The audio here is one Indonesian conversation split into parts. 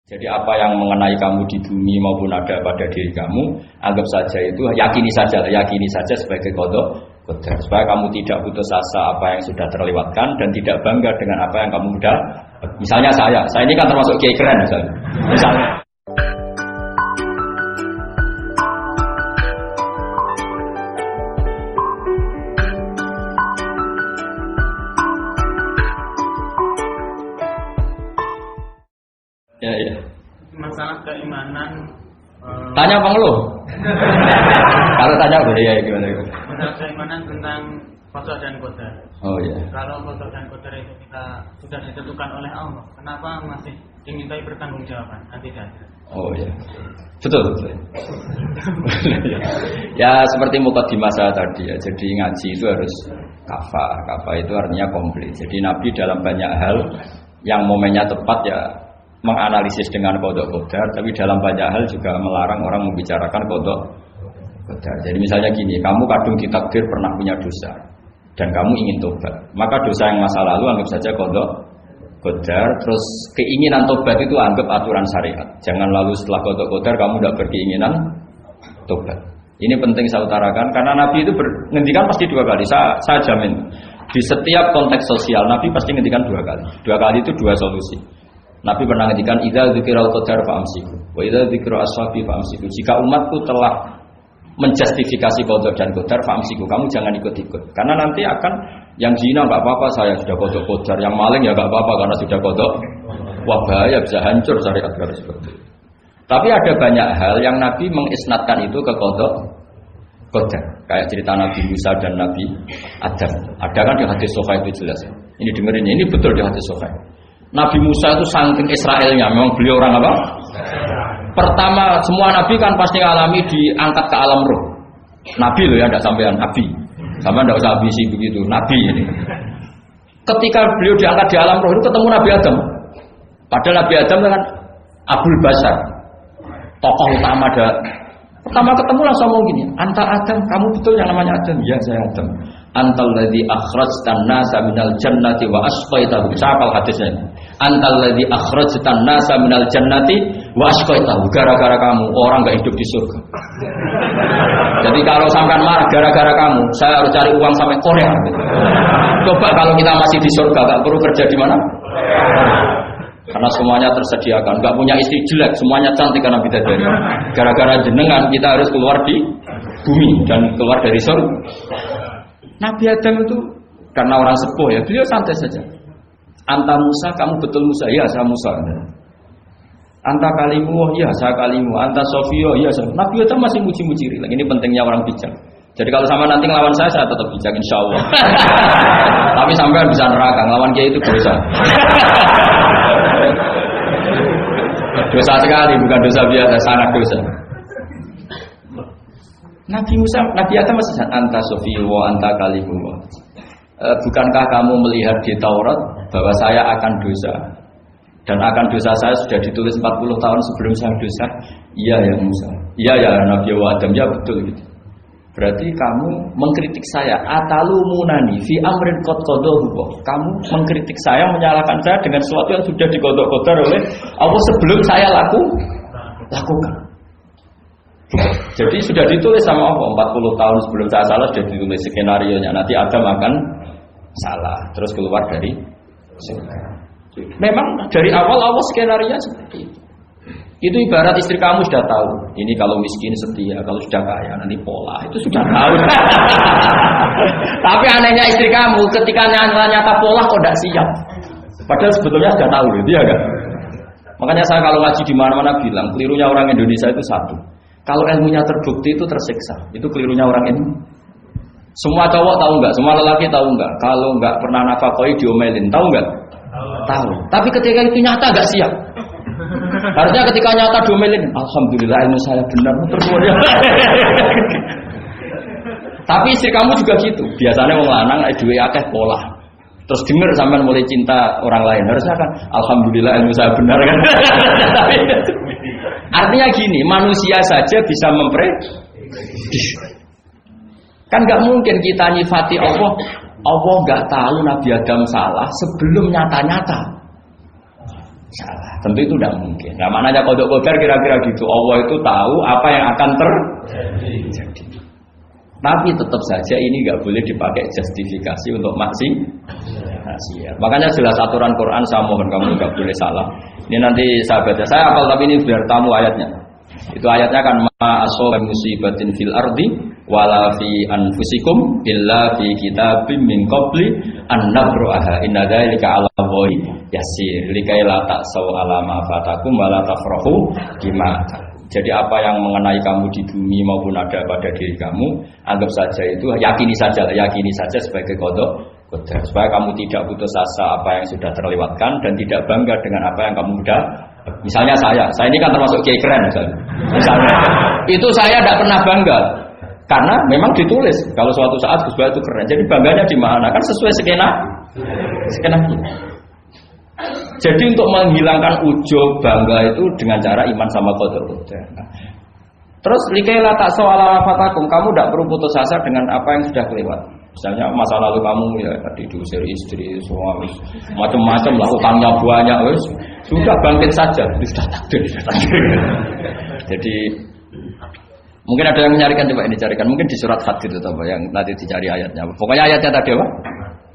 Jadi apa yang mengenai kamu di bumi maupun ada pada diri kamu, anggap saja itu, yakini saja sebagai qada qadar. Supaya kamu tidak putus asa apa yang sudah terlewatkan dan tidak bangga dengan apa yang kamu sudah. Misalnya saya ini kan termasuk kiai keren misalnya. Ya. Masalah keimanan. Tanya bang lo. Kalau tanya boleh ya gimana? Masalah keimanan tentang qada dan qadar. Oh iya. Kalau qada dan qadar itu kita sudah ditentukan oleh Allah, kenapa masih dimintai pertanggungjawaban? Nanti saja. Oh iya. Betul. Ya seperti mukadimah saya tadi ya. Jadi ngaji itu harus kafah. Kafah itu artinya komplit. Jadi Nabi dalam banyak hal yang momennya tepat ya menganalisis dengan qada qadar, tapi dalam banyak hal juga melarang orang membicarakan qada qadar. Jadi misalnya gini, kamu kadung ditakdir pernah punya dosa dan kamu ingin tobat, maka dosa yang masa lalu anggap saja qada qadar, terus keinginan tobat itu anggap aturan syariat. Jangan lalu setelah qada qadar kamu tidak berkeinginan tobat. Ini penting saya utarakan karena Nabi itu ngendikan pasti dua kali. Saya jamin di setiap konteks sosial Nabi pasti ngendikan dua kali. Dua kali itu dua solusi. Nabi pernah ngendikan idza dzikiral qadar fa'amsiku wa idza dzikra ashabi fa'amsiku. Jika umatku telah menjustifikasi qadar dan qadar fa'amsiku, kamu jangan ikut-ikut. Karena nanti akan yang zina enggak apa-apa, saya sudah qada qadar, yang maling ya enggak apa-apa karena sudah qada. Wah bahaya, bisa hancur syariat garis seperti itu. Tapi ada banyak hal yang Nabi mengisnadkan itu ke qada qadar. Kayak cerita Nabi Musa dan Nabi Adam. Ada kan di hadis Sahih itu jelas. Ini dengerin, ini betul di hadis Sahih. Nabi Musa itu saking Israelnya, memang beliau orang apa? Pertama, semua nabi kan pasti ngalami diangkat ke alam roh. Nabi loh ya, tidak sampean nabi. Sama tidak usah ambisi begitu, nabi ini. Ketika beliau diangkat di alam roh itu ketemu Nabi Adam. Padahal Nabi Adam kan Abul Basar, tokoh utama ada. Pertama ketemu langsung ngomong gini, anta Adam, kamu betul yang namanya Adam? Ya saya Adam. Antal ladzi akhrajtan nasa minal jannati wa asqaitahu. Siapa hadisnya? Antal ladzi akhrajtan nasa minal jannati wa asqaitahu. Gara-gara kamu orang enggak hidup di surga. Jadi kalau sampean marah gara-gara kamu, saya harus cari uang sampai Korea. Coba kalau kita masih di surga, enggak perlu kerja di mana? Karena semuanya tersediakan, enggak punya istri jelek, semuanya cantik karena bidadari. Gara-gara jenengan kita harus keluar di bumi dan keluar dari surga. Nabi Adam itu karena orang sepuh ya, beliau santai saja. Anta Musa, kamu betul Musa? Ya, saya Musa. Anta Kalimu, ya saya Kalimu. Anta Sofio, ya saya. Nabi Adam masih muji-muji. Ini pentingnya orang bijak. Jadi kalau sama nanti ngelawan saya tetap bijak insya Allah. Tapi sampai bisa neraka, ngelawan dia itu dosa. Dosa sekali, bukan dosa biasa, sangat dosa. Nabi Musa, Nabi Adam masih anta Sofio, anta Kalimu. Bukankah kamu melihat di Taurat bahwa saya akan dosa dan akan dosa saya sudah ditulis 40 tahun sebelum saya dosa? Iya ya Musa. Iya ya Nabi Adam, ya betul gitu. Berarti kamu mengkritik saya, atalumunani fi amrin qad qadahu. Kamu mengkritik saya, menyalahkan saya dengan sesuatu yang sudah diqada-qadar oleh Allah sebelum saya lakukan. Jadi sudah ditulis sama Allah 40 tahun sebelum saya salah, sudah ditulis skenario-nya. Nanti Adam akan salah, terus keluar dari surga. Memang dari awal Allah skenario-nya seperti itu. Itu ibarat istri kamu sudah tahu, ini kalau miskin setia, kalau sudah kaya nanti pola, itu sudah tahu. Tapi anehnya istri kamu ketika nyata pola kok tidak siap. Padahal sebetulnya sudah tahu, dia kan. Makanya saya kalau ngaji di mana-mana bilang, kelirunya orang Indonesia itu satu. Kalau ilmunya terbukti itu tersiksa, itu kelirunya orang ini. Semua cowok tahu enggak? Semua lelaki tahu enggak? Kalau enggak pernah nafkahoi diomelin, tahu enggak? Tahu. Tapi ketika itu nyata enggak siap. Harusnya ketika nyata diomelin, alhamdulillah ilmu saya benar terus. Tapi istri kamu juga gitu. Biasanya wong lanang duwe akeh pola. Terus denger sampean mulai cinta orang lain. Harusnya kan alhamdulillah ilmu saya benar kan. Artinya gini, manusia saja bisa memprediksi. Kan nggak mungkin kita nyifati Allah nggak tahu Nabi Adam salah sebelum nyata-nyata. salah. Tentu itu tidak mungkin. Nah, maknanya qada qadar kira-kira gitu. Allah itu tahu apa yang akan terjadi. Tapi tetap saja ini nggak boleh dipakai justifikasi untuk maksiat. Makanya jelas aturan Quran, saya mohon kamu nggak boleh salah. Ini nanti saya baca, saya hafal tapi ini biar tamu ayatnya. Itu ayatnya kan ma asaba musibatin fil ardi wala fi anfusikum illa fi kitabim min qabli an nabraha inna dzalika 'ala Allahi yasir likai la ta'saw 'ala ma fatakum wa la tafrahu bima. Jadi apa yang mengenai kamu di bumi maupun ada pada diri kamu, anggap saja itu yakini saja sebagai qada qadar supaya kamu tidak putus asa apa yang sudah terlewatkan dan tidak bangga dengan apa yang kamu sudah. Misalnya saya ini kan termasuk kiai keren misalnya. Itu saya tidak pernah bangga karena memang ditulis kalau suatu saat Gus Baha itu keren. Jadi bangganya di mana? Kan sesuai skena kita. Jadi untuk menghilangkan ujub bangga itu dengan cara iman sama qadar qadar. Terus likaila ta'saw 'ala fatakum, kamu tidak perlu putus asa dengan apa yang sudah kelewat. Misalnya masa lalu kamu ya tadi diusir istri, suami, macam-macam lah, utangnya banyak, wes sudah bangkit saja, sudah takdir. Jadi mungkin ada yang menyarikan, coba ini carikan, mungkin di surat Hadid itu apa yang nanti dicari ayatnya. Pokoknya ayatnya tadi apa?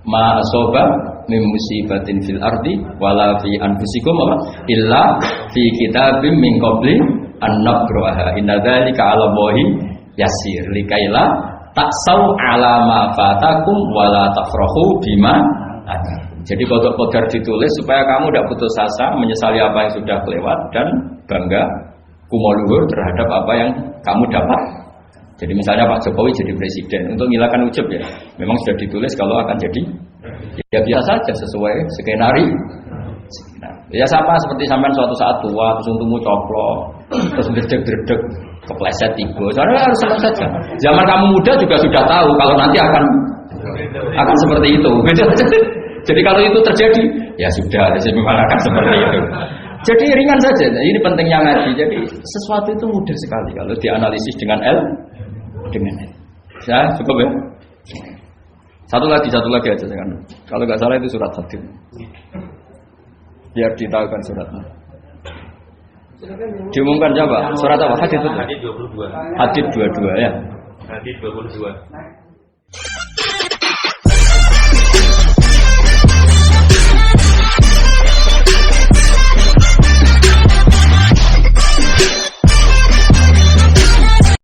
Ma asoba min musibatin fil ardi wala fi anfusikum apa? Illa fi kitabim min qabli an nabraha inna dzalika 'ala Allahi yasir likaila ta'saw 'ala ma fatakum wala tafrahu bima ada. Jadi qadar ditulis supaya kamu tidak putus asa menyesali apa yang sudah kelewat dan bangga kumoluhur terhadap apa yang kamu dapat. Jadi misalnya Pak Jokowi jadi presiden, untuk menghilangkan ujub ya, memang sudah ditulis kalau akan jadi ya biasa saja sesuai skenario. Ya sama seperti sampean suatu saat tua, terus untukmu coplok, terus berdeg-berdeg, kepleset tiba. Soalnya harus senang saja. Zaman kamu muda juga sudah tahu kalau nanti akan seperti itu. Jadi kalau itu terjadi, ya sudah, memang akan seperti itu. Jadi ringan saja. Ini pentingnya ngaji. Jadi sesuatu itu mudah sekali kalau dianalisis dengan dengan ya cukup ya. Satu lagi aja kan. Kalau nggak salah itu surat Hadid. Biar ditahukan suratnya. Diumumkan coba. Surat apa? Hadid itu. Hadid 22. Hadid 22 ya. Hadid 22.